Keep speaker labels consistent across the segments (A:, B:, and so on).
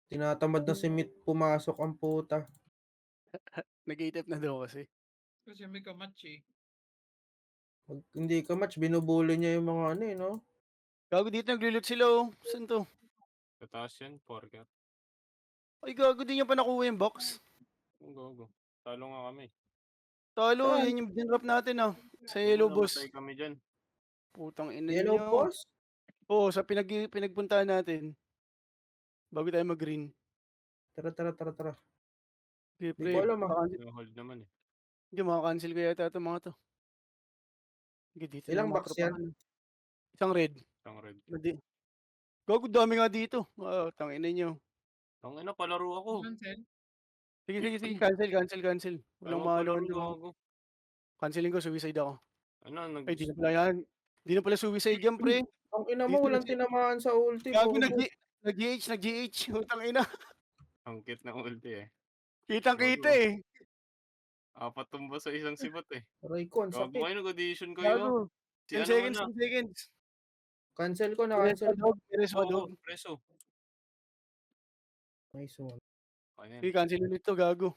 A: Tinatamad na si Meat pumasok ang puta.
B: Nag-8F na daw kasi.
C: Kasi may kamatch eh.
A: Pag hindi ka match, binubuli niya yung mga ano eh, no?
B: Gago dito naglo-loot sila oh. Saan to?
D: Sa taas yan, Porker.
B: Ay gago din niya pa nakuha yung box.
D: Ang gogo. Talo nga kami.
B: Talo,
A: Saan?
B: yan yung dinrap natin ah. Sa
D: Oo,
B: yellow boss.
D: namatay kami dyan.
B: Putang ina
A: Yellow
B: niyo.
A: boss?
B: Oo, sa pinagpuntahan natin. Bago tayo mag-green.
A: Tara.
B: Okay,
A: Di
B: pre.
A: ko alam ah.
D: Na-hold naman eh.
B: Hindi, makakancel ko yata itong mga to. Sige, dito na
A: Ilang
B: lang mga
A: box yan?
B: tropahan. Isang red.
D: Isang red.
B: Gago, dami nga dito. Tangina nyo.
D: Ang ina, palaro ako.
C: Ilan, Sen?
B: Sige. Cancel. Walang
D: Ayaw
B: mahalawan
D: magpalaro
B: doon.
D: ako.
B: Cancelin ko, suicide ako.
D: Ano,
B: Ay, di na pala yan. Di na pala suicide yan, pre.
A: Ang ina mo,
B: Dito
A: walang
B: na-
A: tinamaan sa ulti.
B: Gago,
A: Puro boss.
B: nag-GH. Utang ina.
D: Ang cute ng ulti eh.
B: Kitang-kita
D: Gago.
B: eh.
D: Apat tumba sa isang sibat eh.
A: Aray ko, ang
D: Gago
A: sakit.
D: kayo, nag-audition kayo.
B: Gago.
D: Si
B: 10
D: ano
B: seconds,
D: na?
B: 10 seconds.
A: Cancel ko na,
B: Meres
A: cancel.
B: pa dog, meres pa
D: Oo,
B: dog.
D: preso.
A: Nice one.
D: Ayun.
B: Sige, cancel ulit to, gago.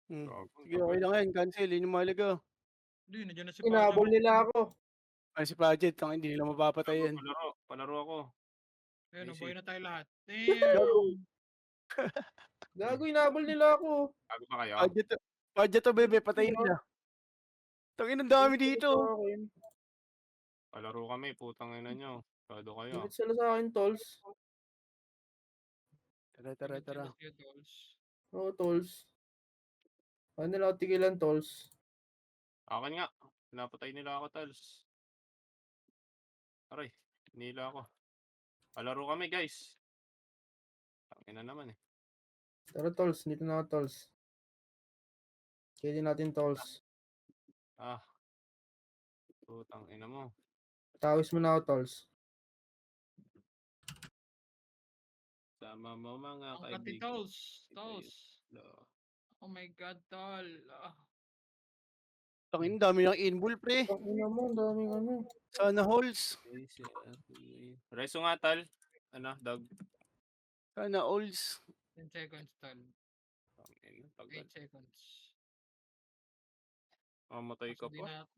D: Gago,
B: Sige, okay lang yan. Cancel, yun yung mahalaga.
C: Hindi, nandiyan na si
A: Inabol
C: Paja.
A: nila ako.
B: Ay, si Pajet, hindi nila mapapatay yan.
D: Palaro ako.
C: Ayun,
D: Easy.
C: buhay na tayo lahat.
B: Gago.
C: Damn!
A: Gago, inabol nila ako.
D: Gago pa kayo.
B: Pajet to, bebe, patayin na. Tangin, ang dami dito.
A: Sa akin.
D: Palaro kami, putang ina nyo. Kado kayo.
A: Galit sila sa akin, tolls.
B: Tara.
C: Sige, Dolls.
A: Oo, tolls. Ano nila ako tigilan, tolls?
D: Akin nga. Pinapatay nila ako, tals. Aray, nila ako. Palaro kami, guys. Tangina naman eh.
A: Tara, tolls. Dito na ako, tolls. Kaya din natin, tolls.
D: Putang ina mo.
A: Tawis mo na ako, tolls.
D: Sama mo mga
C: Ang kati,
D: kaibigan.
C: Dolls. Dolls.
D: Lo.
C: Oh my God, Tol.
B: Tangin, dami ng inbull, pre.
A: Ang ina mo, ang daming ano.
B: Sana halls.
D: Reso nga, tal. Ano, dog.
B: Sana halls.
C: 10 seconds, Tol.
D: Tangina, tagal.
C: 8 seconds.
D: Mamatay ka
C: Kasi
D: pa.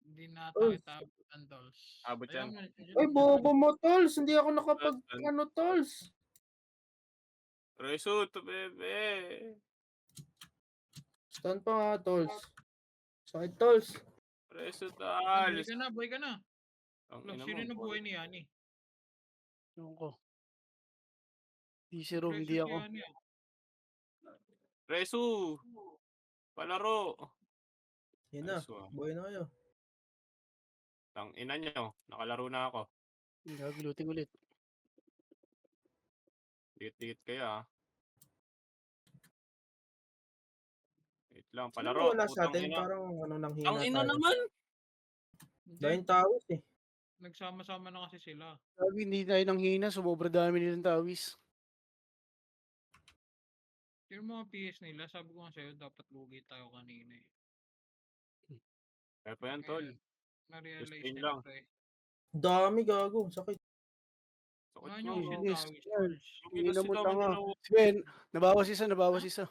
C: Hindi na
A: Uy.
C: tayo tabutan, Dolls.
D: Abot yan.
A: Ay, bobo mo, tolls. Hindi ako nakapag,
D: Saan?
A: ano, tolls.
D: Reso, to bebe.
A: Stun pa nga, tolls. Sakit, tolls.
D: Reso,
C: Buhay
D: tals.
C: ka na, buhay ka na.
D: Ang
C: Look,
D: ina
C: sino
D: mo.
C: na buhay ni Yani?
B: Ewan ko. Di si Rom, hindi ako.
D: Reso. Palaro.
A: Yan na.
D: Reso.
A: Buhay na kayo.
D: Tang ina nyo. Nakalaro na ako.
B: Gagluting ulit.
D: Dikit-dikit kayo ah. Wait lang,
A: Sino
D: palaro.
A: wala sa
D: Putang
A: atin?
D: ina.
A: Parang ano nang hina
D: Ang ina
A: tayo.
D: naman.
A: Dahil tawis eh.
C: Nagsama-sama na kasi sila.
B: Sabi, hindi tayo nang hina. Sumobra dami nilang tawis.
C: Yung mga PS nila, sabi ko nga sa'yo, dapat lugi tayo kanina eh.
D: Kaya pa yan, tol.
C: Na-realize
D: Sustain
C: nila
D: lang.
C: pre.
A: Dami gago. Sakit.
D: Sakit
C: Ano
D: nyo.
C: yung
B: Yes,
C: sintawi,
B: yes.
C: Dolls?
D: Yung
B: Hindi na mo
D: sila,
B: tanga.
D: dalawa.
B: Sige, nabawas isa.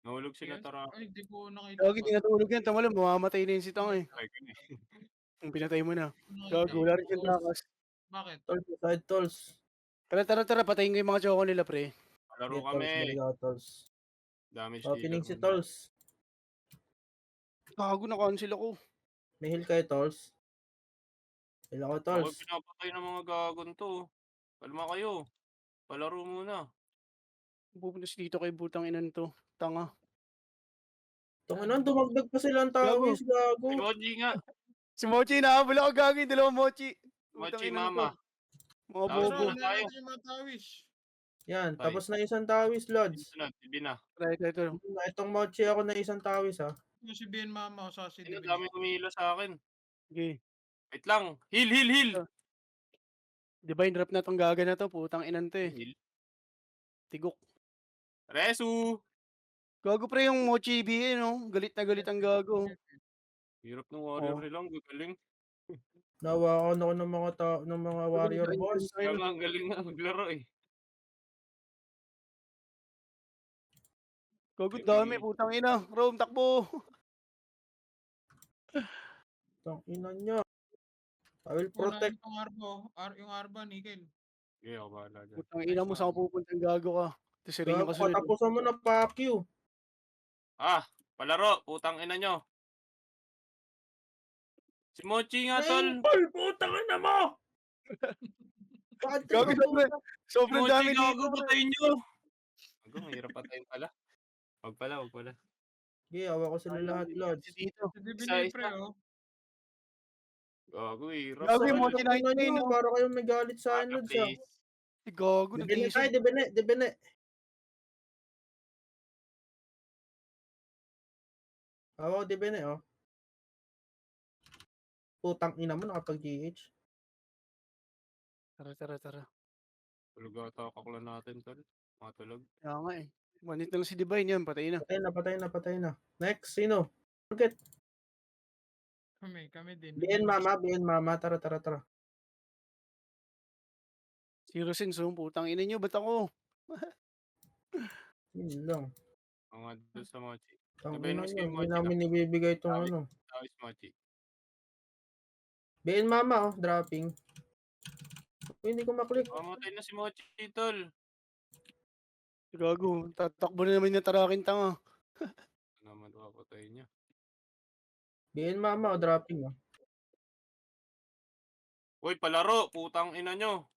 D: Nahulog sila,
C: Yes?
D: tara.
C: Ay, di ko nakita.
B: Gagi, hindi natulog yan. Tama lang, mamamatay na yun si Tanga eh.
D: Ay, ganun eh.
B: Kung pinatay mo na.
C: Nakita.
B: Gago, wala rin siyang takas.
C: Bakit?
A: Tolls, side tolls.
B: Tara, patayin ko yung mga choco nila, pre.
D: Palaro
A: Get
D: kami.
A: tolls, balik ako, tolls.
D: Damage
A: Opening
D: dealer
A: si
D: muna.
A: tolls.
B: Gago, na-cancel ako.
A: May heal kayo, tolls. Heal ako,
D: Ako
A: tolls.
D: yung pinapatay ng mga gagon to. Kalma kayo. Palaro muna.
B: Pupunta dito kay butang inan to. Tanga.
A: Tangina, dumagdag pa silang tawis, gago.
D: Emoji nga.
B: Si Mochi, nahabol ako gagi. Dalawang Mochi. Butang
D: Mochi
B: inan
D: mama.
B: to. Mga
D: Tawis
B: bobo.
D: muna tayo.
C: Yung mga tawis.
A: Yan,
D: Tay.
A: tapos na isang tawis, Lods.
D: Sunod, hindi na.
B: Ito.
A: Itong mochi ako na isang tawis, ha.
C: Yung si Ben Mama o sa si
D: Ang
C: David.
D: dami kumila sa akin.
B: Okay.
D: Wait lang. Heal.
B: Divine drop na tong gaga na to. Putang inan to eh.
D: Heal.
B: Tigok.
D: Resu.
B: Gago pre yung Mochi BA no. Galit na galit ang gago.
D: Hirap ng warrior
B: Oh.
D: nila. Ang gagaling.
A: Nawakan ako ng mga ng mga warrior boss.
D: Kaya nga, ang galing nga maglaro eh.
B: Gago,
D: May
B: dami,
D: bigay.
B: putang ina. Rome, takbo.
A: Tang ina niya. I will
C: Wala
A: protect.
C: yung Arbo. Yung Arba, Nickel.
D: Okay, ako bahala dyan.
B: Putang ina mo, saan ka pupuntang gago ka? Ito si Rin yung
A: Gago,
B: kasunod.
A: katapusan mo na fuck you.
D: Palaro, putang ina nyo. Si Mochi nga, tol.
A: Tol, putang ina mo! Bakit
B: Gago,
A: ka
B: sobrang,
D: Si
B: sobrang
D: Mochi,
B: dami
D: gago,
B: dito.
D: patayin nyo. Gago, mahirap patayin pala. Wag pala.
A: Okay, awa ko sila lahat, Lods.
B: Dito.
C: Si Divine pre,
D: Isa.
C: oh.
D: Gago, hirap.
B: Gago, yung
A: Sakit
B: Monty
A: ng ina
B: 99,
A: nyo,
B: no?
A: para kayong may galit sa akin,
D: Aga,
A: Lods ah.
D: please.
B: Si Gago,
A: Dibine
B: nag-iisip.
A: tayo, dibine. Awa ko, dibine, oh. Putang ina mo, nakapag-GH.
B: Tara.
D: Tulog ata kakla natin, tol. Matulog.
B: Kaya nga eh. Manit na lang si Divine yan, patay na.
A: Patay na. Next, sino? Bakit?
C: Kami din.
A: BN Mama, tara.
B: Si Rosenzo, putang ina nyo, ba't ako?
A: Yun lang.
D: Mga doon sa Mochi.
A: Tang
D: Sabihin
A: ina
D: mo si
A: nyo, hindi
D: Mochi
A: namin ibibigay itong
D: Tawid.
A: ano.
D: Tawis Mochi.
A: BN Mama, oh, dropping. Hindi ko maklik.
D: Mamatay na si Mochi, tol.
B: Si Gago, tatakbo na naman yung tarakin tanga.
D: Ano naman papatayin niya.
A: BN Mama, oh, dropping, oh.
D: Uy, palaro. Putang ina nyo.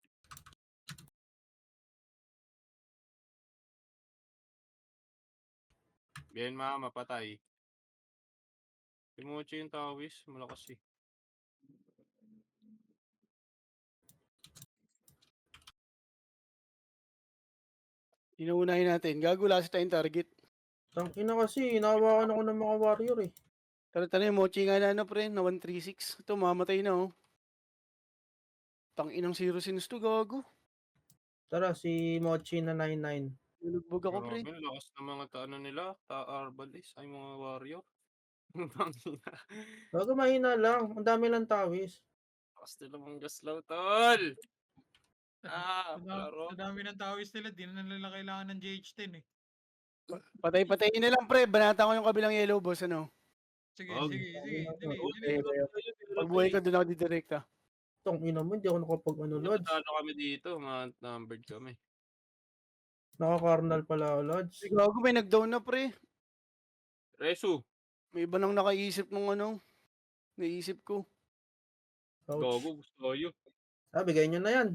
D: Bien, mapatay. Si Mochi yung tawis. Malakas eh.
B: Inuunahin natin. Gago, last tayong target.
A: Tang ina kasi, inawakan ako ng mga warrior eh.
B: Tara, yung Mochi nga na ano pre, na 136. Ito, mamatay na oh. Tang inang 0 to, gago.
A: Tara, si Mochi na 99.
B: Nulugbog ako pre.
D: Grabe, lakas ng mga ano nila. Arbalis. Ay, mga warrior.
A: Bago mahina lang, ang dami lang tawis.
D: Lakas nila mong gaslaw, tol. Palaro.
C: Sa dami ng tawis nila, di na nila kailangan ng GH10 eh.
B: Patay-patayin na lang pre, banata ko yung kabilang yellow boss ano.
C: Sige.
D: Wag.
C: Dili.
B: Pagbuhay ko doon ako didirekta.
A: Tang ina mo, hindi ako nakapag ano, Lods.
D: Natalo kami dito. Numbered kami.
A: Naka-carnal pala ako, Lods.
B: Si Gago, may nag-down na pre.
D: Resu.
B: May iba nang nakaisip nung ano. Naisip ko.
A: Ouch.
D: Gago, gusto kayo.
A: Bigay nyo na yan.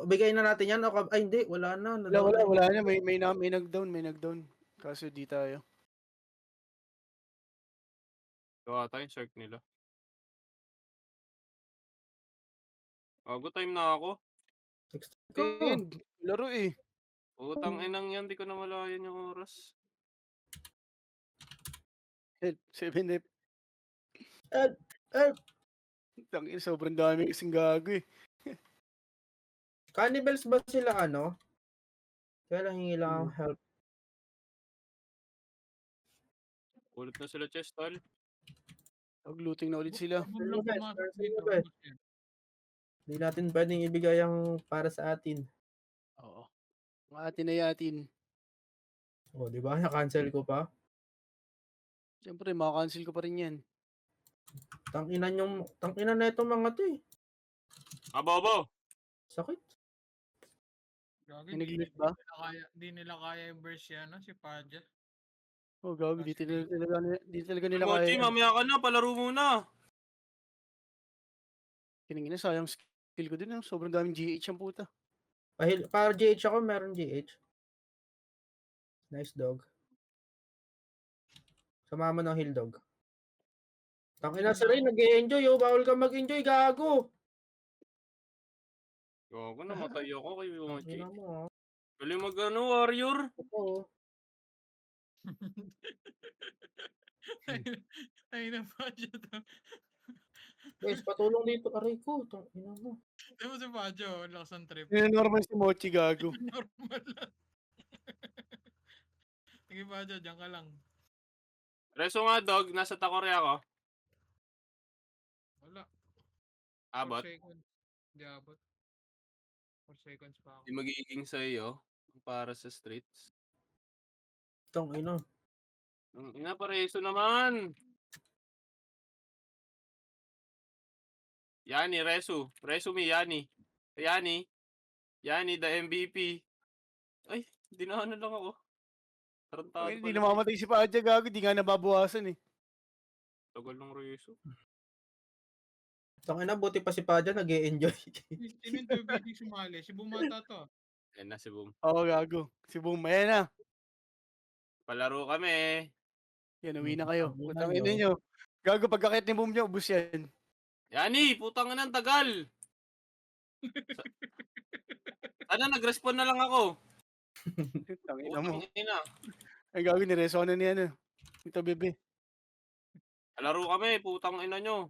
A: Bigay na natin yan. Ay, hindi. Wala na.
B: Wala na. May nag-down. Kaso di tayo.
D: Gawa tayo, shark nila. Gago, time na ako.
B: End. Laro eh.
D: Utang inang yan, di ko na malayan yung oras.
B: Help. 7 F.
A: Help!
B: Tangin, sobrang dami kasing gago eh.
A: Cannibals ba sila ano? Kaya lang hingi lang ang help.
D: Ulit na sila, chest, tol.
B: Looting na ulit sila.
A: Hindi natin pwedeng ibigay ang para sa atin.
B: Oo. Atin na yatin.
A: O, di ba? Na-cancel ko pa.
B: Siyempre, makakancel ko pa rin yan.
A: Tangina na itong mga to eh.
D: Abobo!
A: Sakit.
B: May nag-lift ba?
C: Di nila kaya yung burst yan, no? Si Padja.
B: Oh, gago. Di talaga nila
D: Mochi,
B: kaya.
D: mamaya ka na. Palaro muna.
B: Kiningin na, sayang skill ko din. Sobrang daming GH ang puta.
A: Para GH ako, meron GH. Nice dog. Sumama ng hill dog. Tangina si Ray, nag-e-enjoy oh. Bawal ka mag-enjoy, gago.
D: Gago, namatay ako kay Mochi.
A: Tangina mo, oh.
D: Galing warrior.
A: Oo.
C: Ay na Padja to.
A: Guys, patulong dito. Aray ko, tangina mo.
C: Di mo si Padja, oh. Lakas ang trip.
B: Normal si Mochi, gago.
C: Normal lang. Sige Padja, dyan ka lang.
D: Reso nga, dog. Nasa Takore ako.
C: Wala.
D: Abot.
C: seconds. Hindi abot. 4 seconds pa ako.
D: Di magiging sa'yo para sa streets.
A: Tang ina.
D: Ang ina, pareso naman. Yani, Resu. Resu mi, Yani. Yani. Yani, the MVP. Ay, dinahanan lang ako. Tarantado
B: Hindi
D: pala.
B: namamatay si Padya, gago. Di nga nababawasan eh.
D: Tagal ng Resu.
A: Tang ina, buti pa si Padya nag-e-enjoy.
C: Sino yung 2BD sumali? Si Bumata to.
D: Yan na si Boom.
B: Oo, gago. Si Boom, ayan na.
D: Palaro kami.
B: Yan, uwi na kayo.
A: Tangina
B: Putang
A: nyo.
B: ina nyo. Gago, pagkakit ni Boom nyo, ubus yan.
D: Yani, putang ina, ang tagal. Sana nag-respond na lang ako.
B: Tangina mo.
D: Putang ina.
B: Ay, gago, nireso na ni ano. Ito, bebe.
D: Palaro kami, putang ina nyo.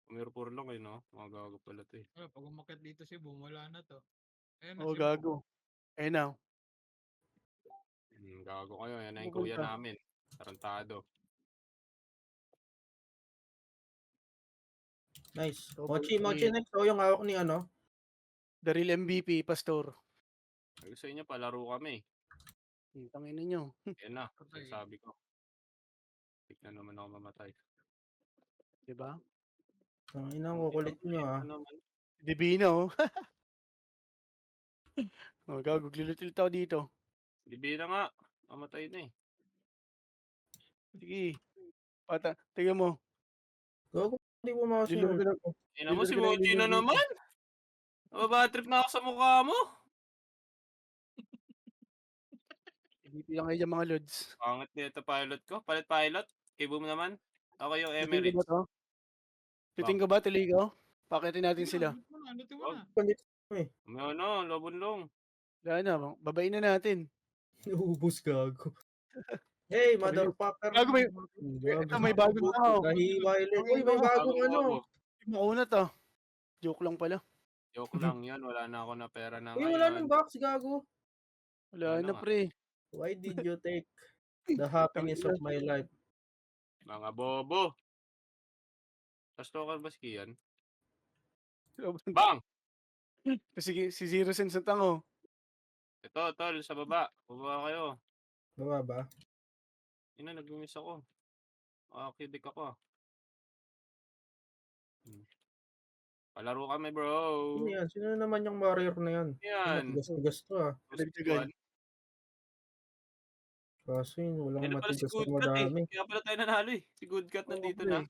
D: Pumiro-puro lang kayo, no? Mga gago pala to eh.
C: Pag umakit dito si Boom, wala na to. Ayun na
B: Oo,
C: si Boom.
B: gago. Ayan na.
D: Gago kayo, yan na yung
B: Pupunta.
D: kuya namin. Tarantado.
A: Nice.
B: So,
A: Mochi
B: pag-
A: next. O yung hawak ni ano.
B: The real MVP, Pastor.
D: Sabi ko sa inyo, palaro kami.
B: Tangina nyo.
D: Yan na,
C: Patay.
D: sabi ko. Tignan naman ako mamatay.
B: Diba?
A: Tang ina, kukulit nyo ah.
D: Ano naman?
B: Divino. Oh, gago, glulutil tao dito.
D: Libi na nga. Mamatay na eh.
B: Sige. Tingnan mo.
A: Gago, hindi pumakas
B: Lilong
A: yung
B: ka na-
D: Ina mo,
B: Lilong
D: si
B: ka na
D: Mochi na
B: ililong dito.
D: naman. Nababatrip na ako sa mukha mo.
B: MVP lang kayo dyan, mga lods.
D: Pangit nito pilot ko. Pilot. Kay Boom naman. Ako yung
B: Tuting ko
D: Emirates.
B: ba to? Tuting ko ba, tuloy ko? Pakitin natin sila.
C: Lutin mo na, lutin mo
D: Wag.
C: na.
D: Ano, labon-long.
B: Wala na, babain na natin.
A: Ubus gago. Hey, motherfucker.
B: Gago, ito, may bagong tao.
A: Kahiwalay. Uy, may
B: Gago,
A: bagong ano.
B: Makunat ah. Joke lang pala.
D: Joke lang yan. Wala na ako na pera na
A: Uy,
D: ngayon.
A: wala nang box, gago.
B: Wala
D: Ano
B: na,
D: nga?
B: pre.
A: Why did you take the happiness of my life?
D: Mga bobo. Tastokan ba si Kian? Bang!
B: Sige, si Zero Sense ang tango.
D: Ito, tol, sa baba. Baba kayo.
A: Baba ba?
D: Ina, nag-miss ako. Kidik ako. Palaro kami, bro.
A: Sino yan? Sino naman yung warrior na yan?
D: Yan.
A: Matigas-tigas to ah.
B: Dagdagan.
A: Kaso yun, walang
D: Yan pala si
A: matigas
D: Good
A: na
D: Cat eh.
A: madami.
D: Kaya pala tayo nanalo eh. Si Good Cat nandito
B: pre.
D: na.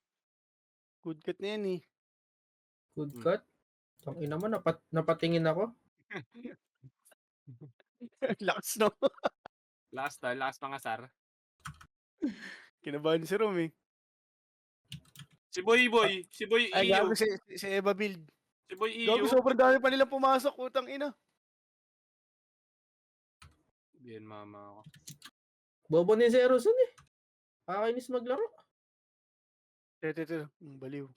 B: Good cut na yan eh.
A: Good cut. Ang ina mo, napatingin ako.
B: Lakas no.
D: Last mga sar.
B: Kinabahan si Rom eh.
D: Si Boy. Si Boy
B: Ay,
D: Iyo.
B: gago si Eva Build.
D: Si Boy
B: Gago,
D: Iyo.
B: sobrang dami pa nilang pumasok. Utang ina.
D: Yan, mama ako.
A: Bobo ni Zero Sun eh. Kakainis maglaro.
B: Tete. Baliw.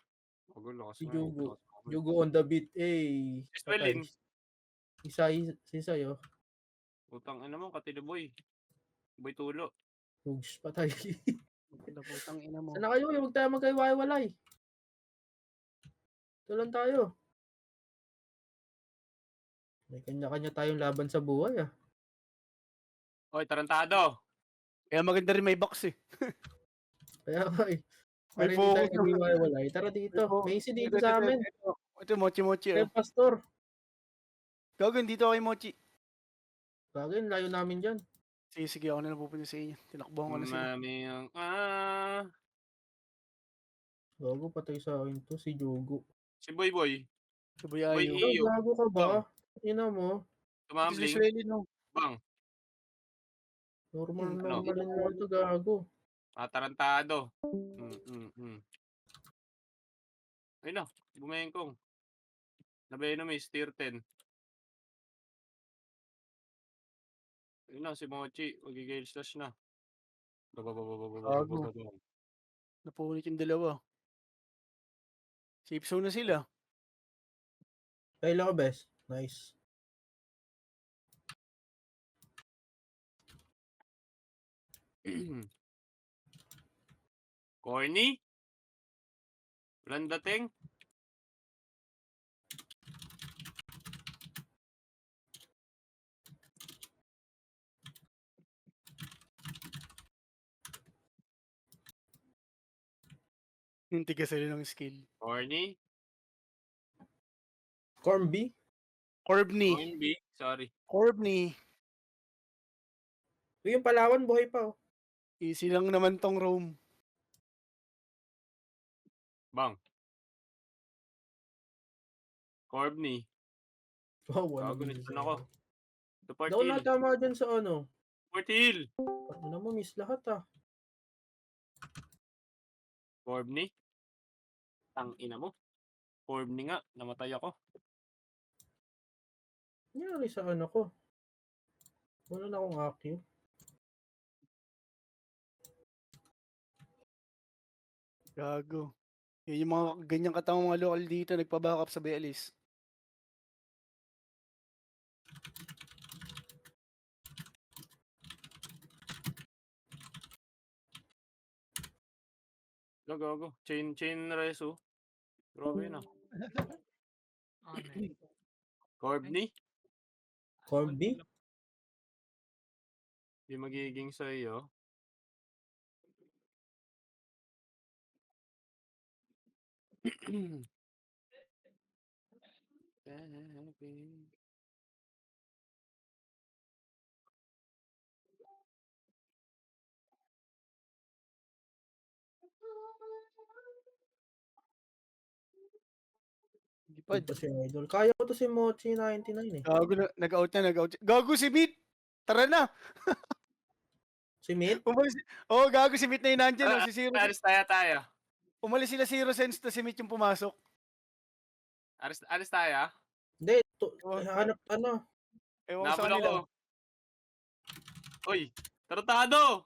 D: Magulo kasi.
A: Si Jugo. Jugo on the beat. Eh.
D: Spellin.
A: Isa yo.
D: Utang ina mo, katilo Boy. Boy tulo.
A: Hugs, patay.
B: Putang ina mo.
A: Sana kayo, huwag tayo magkaiwalay. Ito lang tayo. May kanya-kanya tayong laban sa buhay ah.
D: Oy, tarantado.
B: Kaya maganda rin may box eh.
A: Kaya nga eh.
B: May
A: Para hindi tayo
B: focus.
A: naghiwalay. Tara dito. May isi dito sa amin.
B: Ito, Mochi.
A: Kaya
B: Oh.
A: pastor.
B: Gago, dito ako kay Mochi.
A: Bagay, layo namin dyan.
B: Sige, ako na napupunta sa inyo. Tinakbuhan ko na sila.
D: Mami ang
A: Gago, patay sa akin to. Si Jugo.
D: Si Boy.
B: Sabayayo.
D: Boy, Iyo.
A: Gago ka ba?
D: Bang.
A: Ina mo.
D: Tumambling.
B: No?
D: Bang.
A: Normal
D: Ano?
A: lang ito, gago.
D: Tarantado. Ayun na, bumengkong. Nabenomize, tier 10. Ayun na, si Mochi. Magigale slash na.
B: Gago. Napunit yung dalawa. Safe zone na sila.
A: Kailan ko, best? Nice.
D: Corny? Walang dating.
B: Yung tigasali ng skill.
D: Corny.
A: Cornby.
B: Corbney.
D: Cornby. Sorry.
B: Corbney.
A: Yung Palawan, buhay pa oh.
B: Easy lang naman tong Rome.
D: Bang. Corbney.
A: Wow, wala
D: Gago,
A: din
D: nito
A: sa
D: na ako. Support
A: Daw
D: heal.
A: natama dyan sa ano.
D: Support heal.
A: Ano mo, miss lahat ah.
D: Corbney. Tang ina mo. Corbney nga. Namatay ako.
A: Nangyari sa ano ko. Wala na akong active.
B: Gago. Yun yung mga ganyang katawang mga local dito, nagpa-backup sa Belis.
D: Gago. Chain reso. Grabe na.
C: Ano eh.
D: Corbney.
A: Cornby?
D: Di magiging sa iyo.
B: Hindi pa.
A: Good pa si Idol. Kaya ko to si Mochi 99 eh.
B: Gago na, nag-out na, nag-out. Gago si Meat! Tara na!
A: Si Mit?
B: Umalis. Oh, gago si Meat na yun nandyan. Oh, si Zero.
D: Aris tayo.
B: Umalis sila Zero Sense na si Meat yung pumasok.
D: Aris tayo.
A: Hindi.
B: Oh.
A: Hanap ano.
B: Ewan ko sa
D: Nabula
B: kanila.
D: ko. Uy, tarantado!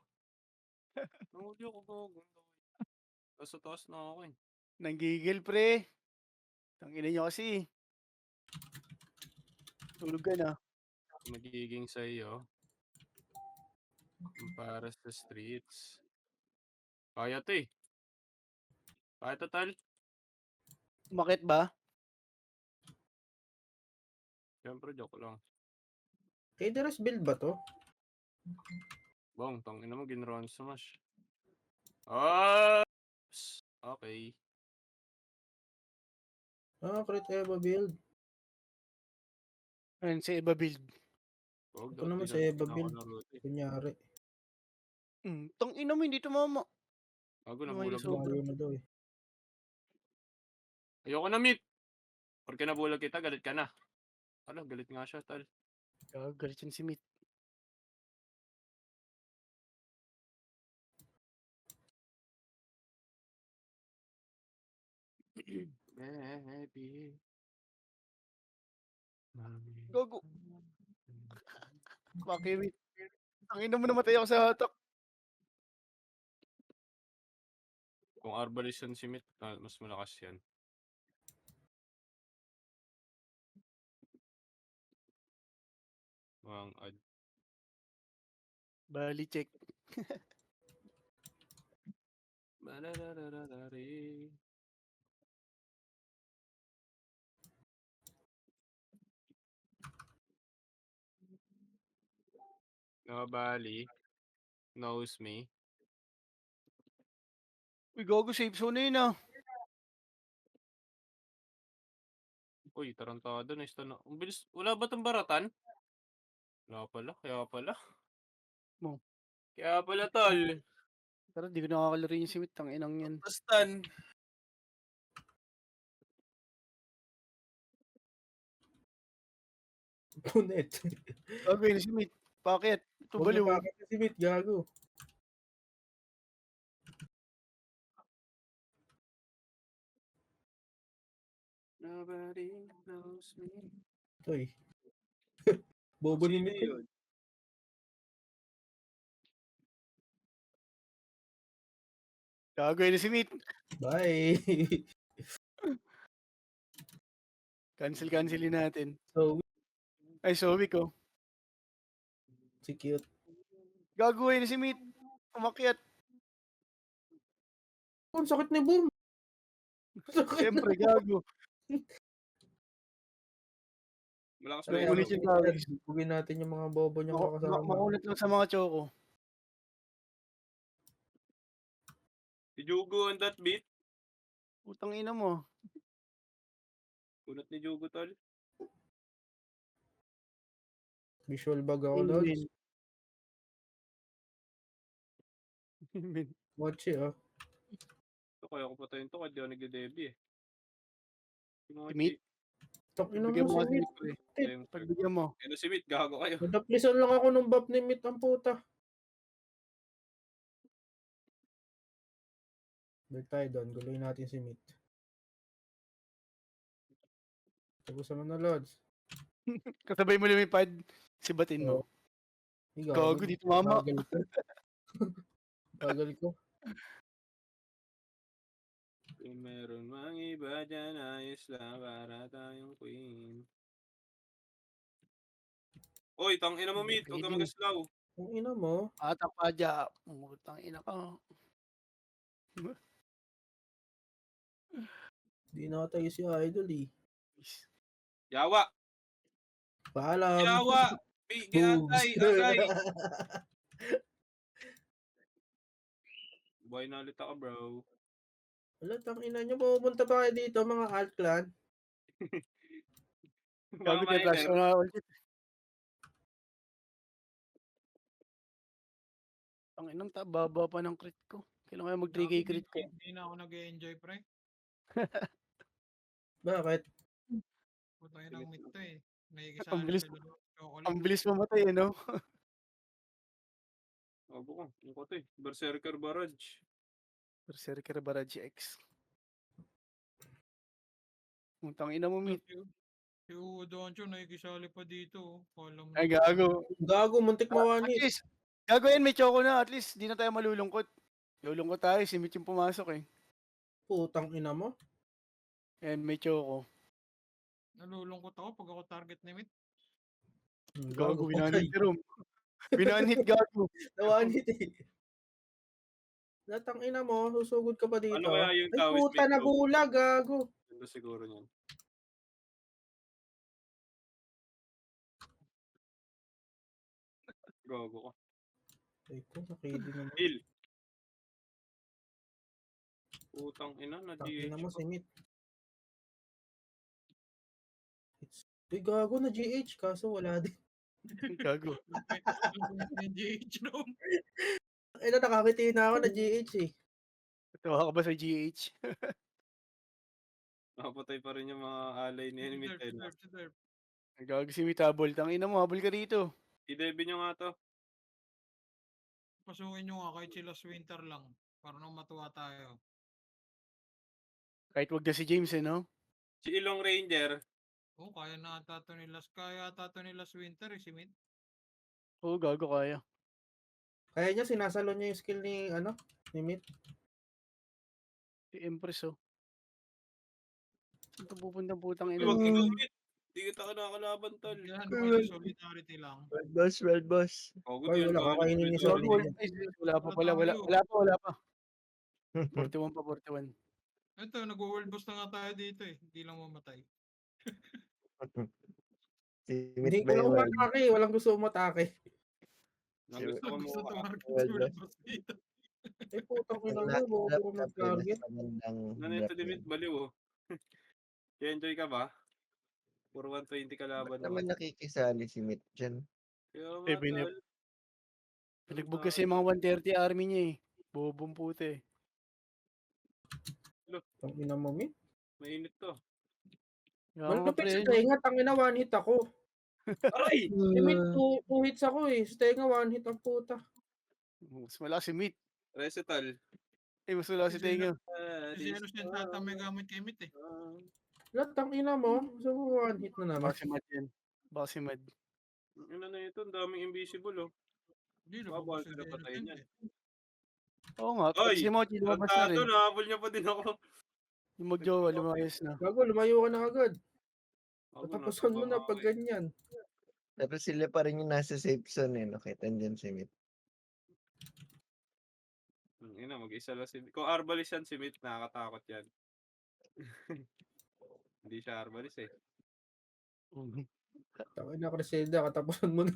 D: Nahuli ako gago. Taas na ako eh.
B: Nanggigil, pre. Tangina nyo kasi. Tulog ka na.
D: Magiging sa iyo. Para sa streets. Kaya to eh. Kaya to tal.
B: Umakit ba?
D: Siyempre joke lang.
A: Kay Deres build ba to?
D: Bong, tangina mo ginroon smash. Oops. Okay.
A: Crit Eva build.
B: Ayun, si Eva build.
D: Wag
A: Ito naman sa Eva build. Kunyari.
B: Tangina mo, hindi tumama.
D: Gago
B: Lumayo
D: nabulag
B: sa-
D: mo.
A: Mario na daw eh.
D: Ayoko na meet. Porque nabulag kita, galit ka na. Ala, galit nga siya, tal.
B: Gago, galit yun si Meat.
D: Baby. Mami.
B: Gago. Bakit Meat? Tangina mo, namatay ako sa hatak.
D: Kung Arbalist yun si Mit, mas malakas yan. Ang ad.
B: Bali check.
D: Balarararari. Nobody knows me.
B: Uy, gago, safe zone na yun ah.
D: Uy, tarantado na na. Ang bilis. Wala ba tong baratan? Wala pala, kaya pala.
B: Mo.
D: Kaya pala tol.
B: Pero di ko nakakalaro yung si Meat. Tanginang yan.
D: Bastan.
A: Punet.
B: Gago yun si Meat. Bakit? Ito
A: Huwag
B: baliw.
A: na pakit si Mit. Gago.
D: Nobody knows me.
A: Ito eh. Bobo ni Mit.
D: Sino yun?
B: Gago yun si Meat.
A: Bye.
B: Cancelin natin.
A: So,
B: Ay, Zoe ko.
A: si cute.
B: Gago yun si Meat. Umakyat.
A: Ang sakit ni Boom.
B: Siyempre, gago.
D: Malakas ba
A: Kaya
D: yung
B: Ulit yung tawag.
A: bugin natin yung mga bobo niyang kakasama.
B: Makulit lang sa mga choco.
D: Si Jugo on that beat.
B: Putang ina mo.
D: Kunat ni Jugo, tol.
A: Visual bag ako, Lods.
B: Amen.
A: Mochi, ah.
D: Ito, kaya ko patayin to, kaya di ako nagde-debby eh. Si
B: Meat?
D: Mochi.
A: Takinan
B: Pagbigyan
A: mo
B: mo
A: si
B: kasi
A: Mit.
B: ito eh.
D: Ayun,
B: Pagbigyan mo.
D: Ano si Mit, gago kayo.
A: Nadaplisan lang ako nung buff ni Mit ang puta. Balik tayo doon. Guluhin natin si Mit. Tapos naman na, Lods.
B: Kasabay mo lumipad, sibatin mo. Gago,
A: Gago.
B: dito mama.
A: Bagal ko. Bagal ko.
D: Kung meron mang iba dyan, ayos lang para tayong queen. Oy, tangina mo, Mit. Huwag ka
B: Pwede.
D: mag-slow.
A: Ang ina mo.
B: Atak pa dya. Putang ina ka.
A: Di nakatayo si Idol eh.
D: Yawa!
A: Paalam.
D: Yawa! Giantay, agay! Buhay na ulit ako, bro.
A: Wala, tangina nyo. Pupunta pa kayo dito, mga alt clan.
B: Gago,
D: Mga
B: di-flash
D: miner.
B: ko na ulit. Ang inang baba pa ng crit ko. Kailangan mag 3k crit ko.
C: Hindi na ako nag-enjoy, pre.
A: Bakit?
C: Putang ina ng mid to eh. Nakikisali
B: Ang bilis-
C: sa laro.
B: Ang bilis mamatay, no?
D: Obo ko. Yung ko to eh. Berserker Barrage.
B: Berserker Barrage X. Putang ina mo, Meat.
C: Si Udoncho nakikisali pa dito. Oh. Kala mo
B: Ay,
C: naman.
B: gago.
A: Gago, muntik
B: At
A: mawanit.
B: least, gago yan, may choco na. At least, di na tayo malulungkot. Lulungkot tayo, si Meat yung pumasok eh.
A: Putang ina mo.
B: And may choco.
C: Nalulungkot ako pag ako target ni Mit.
B: Gago,
A: patay.
B: binanit ni Rom. Binanit, gago.
A: Nawanit eh. Natang ina mo, susugod ka pa dito.
D: Ano kaya yung
A: Ay
D: Taoist
A: puta,
D: Big Dog?
A: nabulag, gago.
D: Ganda siguro niyan. Gago ko.
A: Ay ko, nakidi naman.
D: Heal. Putang ina, na
A: Tangina
D: GH
A: mo
D: ko.
A: si Mit. Uy, gago na GH, kaso wala din.
B: Gago.
C: Yung GH room.
A: Ay na, nakakiti na ako na GH eh.
B: Tawa ka ba sa GH?
D: Nakapatay pa rin yung mga alay ni enemy
C: Derp,
D: 10.
C: derp, derp.
B: Gago si Meat, habol. Tangina mo, habol ka dito.
D: I-debby nyo nga to.
C: Pasukin nyo nga kahit sila Winter lang. Para nang matuwa tayo.
B: Kahit wag na si James eh, no?
D: Si Ilong Ranger.
C: Oh, kaya na ata to nila. Kaya ata to nila Winter eh, si Mit.
B: Oo, gago kaya.
A: Kaya niya, sinasalo niya yung skill ni, ni Mit.
B: Si Empress, oh. Saan ito pupuntang putang
D: Uy,
B: ina?
D: wag ikaw, Mit. Di kita ka nakakalaban, tol.
C: Yan, boy, solidarity lang.
E: Well, boss.
D: Oh,
A: Ay,
D: good yun.
A: wala, kakainin ni
B: Gago,
A: Sorry.
B: wala pa pala, wala pa. 41 pa, 41.
C: Ito, nag-world boss na nga tayo dito eh. Hindi lang mamatay.
E: Si
A: Hindi
E: Mit
A: ko na
E: Bayward.
A: umatake, walang gusto umatake.
D: Ang gusto ko mo.
C: Gusto tumarket
E: Well,
C: world boss dito.
A: Ay putang ina mo, bobo ko mag-target.
D: Ano ito, Dimit? Baliw, oh. Enjoy ka ba? Puro 120 kalaban
E: Ba't naman
D: mo.
E: nakikisali si Mit dyan?
D: Kaya
B: Eh,
D: nga, tol.
B: Pinagbog kasi yung mga 130 army niya eh. Bobong puti eh.
A: Ang ina mo, Mit.
D: Mainit to.
A: Malupit
B: pre,
A: sa tenga, tangina, one hit ako.
D: Aray!
A: Si Mit, two hits ako eh. Sa tenga, one hit ang puta.
B: mas malakas si Meat.
D: Recital.
B: Eh, mas malakas si Tenga.
C: Kasi ano siya tata may gamit kay Mit eh.
A: Lahat, tangina mo. So, one hit na naman.
B: Baka si Mad yan. Baka si Mad.
D: Ano na ito? Ang daming invisible, oh.
C: Hindi,
D: Baka
C: nababas
D: sila patayin yan.
B: Oo nga, pati si Mochi lumabas na rin.
D: Tarantado, nahabol niya pa din ako.
B: Yung magjowa, lumayas na.
A: Gago, lumayo ka na agad.
D: Ako,
A: Tatapusan mo na
D: nasa
A: pag
D: baba, eh.
A: ganyan.
E: Tapos sila pa rin yung nasa safe zone eh. Nakita dyan si Mit.
D: Mag-isa lang si Kung Arbalist yan si Mit, nakakatakot yan. Hindi siya Arbalis eh.
A: Tangin na Crescenda, katapusan mo na.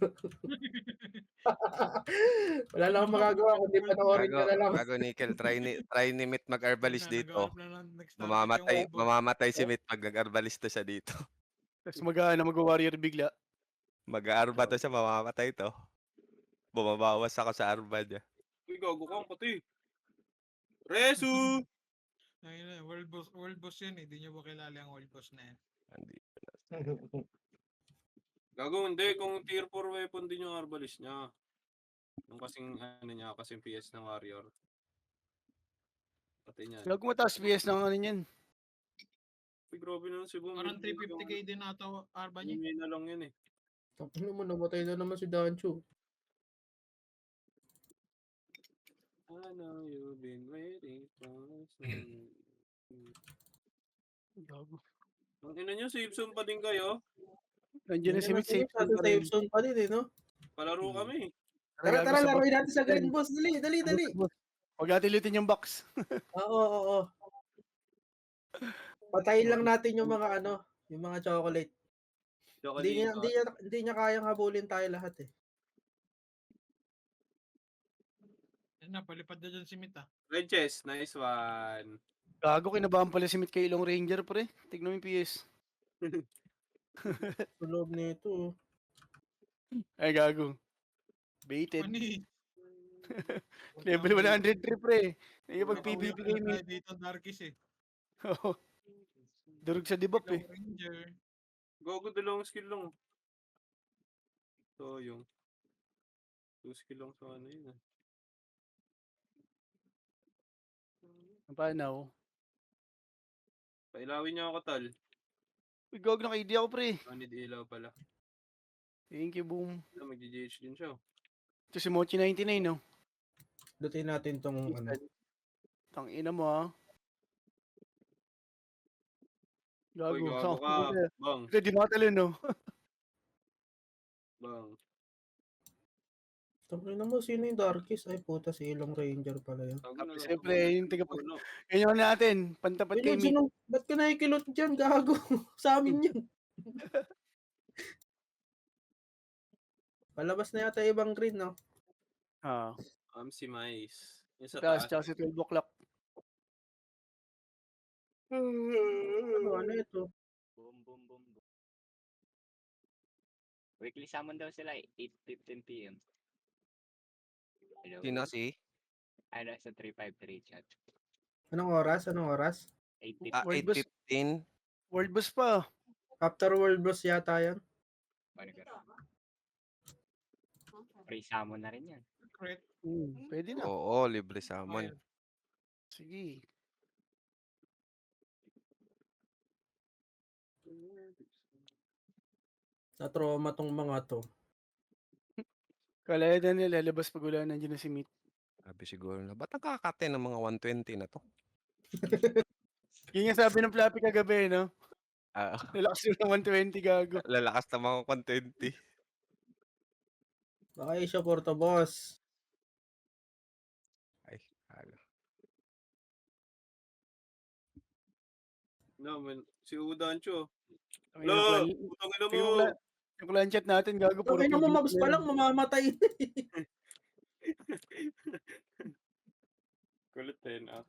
A: Wala lang akong magagawa kundi panoorin ka na lang.
F: Gago Nickel, try ni Mit mag-Arbalist dito.
C: Naghahanap na ng next target yung Wildboss.
F: Mamamatay si Mit pag nag-Arbalist to siya dito.
B: Tapos mag-warrior bigla.
F: Mag-Arba to siya, mamamatay to. Bumabawas ako sa Arba niya.
D: Uy, gago ka, pati. Resu!
C: Ayun na, world boss yun eh. Di nyo ba kilala ang world boss na yan?
F: Hindi.
D: Gago, hindi. Kung tier 4 weapon din yung Arbalist niya. Yung kasing, ano niya, kasing PS ng Warrior. Pati niyan.
B: Huwag mo taas PS ng ano yan.
D: Uy, grabe na si Boom.
C: Parang 350k din ata arba niya.
D: Hindi na lang yun eh.
A: Ano mo, namatay na naman si Dancho.
D: I know you've been waiting for so
B: Gago.
D: Ang ina nyo, save zone pa din kayo.
B: Nandiyan na si Mit, safe
A: Sa
B: zone pa rin.
A: safe zone pa din eh, no?
D: Palaro kami.
A: Tara,
B: Gago
A: tara,
B: sa
A: laruin
B: box.
A: natin sa green boss. Dali, dali, dali.
B: Huwag natin lutin yung box.
A: Oo, oo. Patayin lang natin yung mga ano, yung mga chocolate. Hindi niya kayang habulin tayo lahat eh.
C: Yan na, palipad na dyan si Mit ah.
D: Red chest, nice one.
B: Gago, kinabahan pala si Mit kay Ilong Ranger, pre. Tignan mo yung PS.
A: Sa loob nito.
B: Ay, gago. Baited.
C: Mani,
B: Level 103, pre. Pag
C: nakauwi
B: PvP
C: na
B: kay Mit.
C: tayo dito Darkies eh.
B: Oo. Durog sa debuff eh.
C: Ilong Ranger.
D: Gogo, dalawang skill lang. So, yung 2 skill lang sa ano yun.
B: Ang panaw.
D: Pailawin niya ako, tal.
B: Uy, gago, naka-ID ako, pre.
D: Need ilaw pala.
B: Thank you, boom.
D: Mag-GH din siya.
B: Ito si Mochi 99, no?
A: Dutin natin tong ano.
B: Tangina mo, ha?
D: Uy,
B: Gago.
D: gago ka. Bang,
B: Ito, di makatalo, no?
D: bang.
A: Tangin na mo, sino yung Darkest? Ay puta, si Ilong Ranger pala yun.
D: Tago na lang
B: Siyempre,
D: ako.
B: yung taga-
D: Puno.
B: Yan yung natin. Pantapat kay Mit.
A: Ba't ka nakikilot dyan? Gago. Sa amin yun. Palabas na yata ibang green, no?
B: Ah.
D: Si Mais. Yung sa
B: Tapos,
D: taas.
B: tsaka si 12 o'clock.
A: Ano ito?
G: Boom, boom, boom, boom. Weekly summon daw sila 8:15 PM. Hello.
F: Sino si?
G: Ano sa 353 chat.
A: Anong oras? Anong oras?
G: 8:15.
B: World Boss.
F: 8:15.
B: World Boss pa.
A: After World Boss yata yan.
G: Ano ka? Free summon na rin yan.
C: Crit.
B: Pwede na.
F: Oo, libre summon.
B: Sige.
A: Na-trauma tong mga to.
B: Kala na nila, lalabas pag wala nandiyan na si Mit.
F: Sabi siguro na, ba't nakakate ng mga 120 na to?
B: Yung nga sabi ng Flappy kagabi, no?
F: Ah,
B: Lalakas yun ng 120, gago.
F: lalakas ng mga 120.
A: Baka siya Porto Boss.
F: Ay, hala.
D: No, man. Si Udancho.
B: Ang
D: Lo!
B: ina
D: Putang ina
B: Yung
D: mo!
B: yung clan chat natin, gago. Puro
A: Tangin na mo,
B: PvP
A: Mabs pa
B: yan.
A: lang, mamamatay.
D: Kulit eh, no?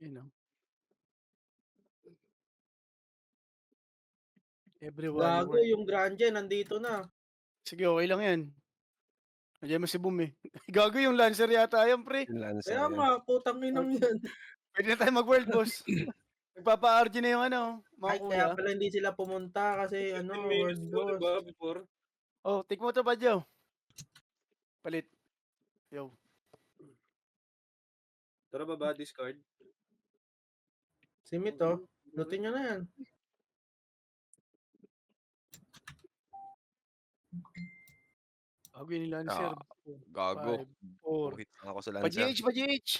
B: You know. Everyone.
A: Gago, yung Grandje, nandito na.
B: Sige, okay lang yan. Nandiyan mo si Boom eh. Gago yung Lancer yata yan, pre.
F: Yung Lancer
A: Kaya
F: yan.
A: nga, putang inang yan.
B: Pwede na tayo mag-world boss. Nagpapa-RG na yung ano, mga
A: Ay,
B: kuya.
A: kaya pala hindi sila pumunta kasi
D: 15
A: ano,
D: minutes
A: World
D: to,
A: Boss.
D: diba? Before.
B: Oh, take mo to ba, Joe? Palit. Yo.
D: Tara ba discard?
A: Si Mito, lutin nyo na yan.
B: Gago yun yung Lancer.
F: Gago.
B: 4.
F: Buhit lang ako sa Lancer.
B: Pa-GH, pa-GH.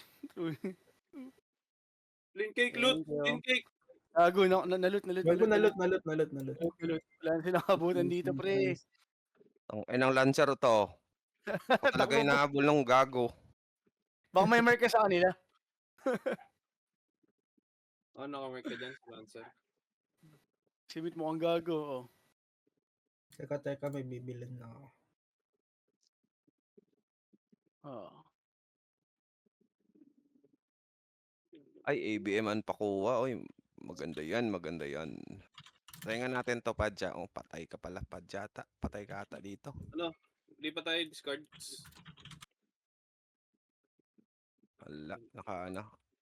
D: Link cake, loot!
B: Thank you.
D: Link cake!
B: Gago, nalut.
A: Gago, nalot.
B: Wala na silang kabutan dito, pre.
F: Ang inang Lancer to. Ako talaga inahabol ng gago.
B: Baka may mark ka sa kanila.
D: Nakamark ka dyan, Lancer.
B: Simit mo kang gago. Oh.
A: Teka, may bibilin na ako.
B: Oh.
F: Ay, ABM ang pakuha. Oy, maganda yan, maganda yan. Try nga natin to, Padja. Oh, patay ka pala, Padjata. Patay ka ata dito.
D: Hindi pa tayo discards.
F: Wala, naka ano.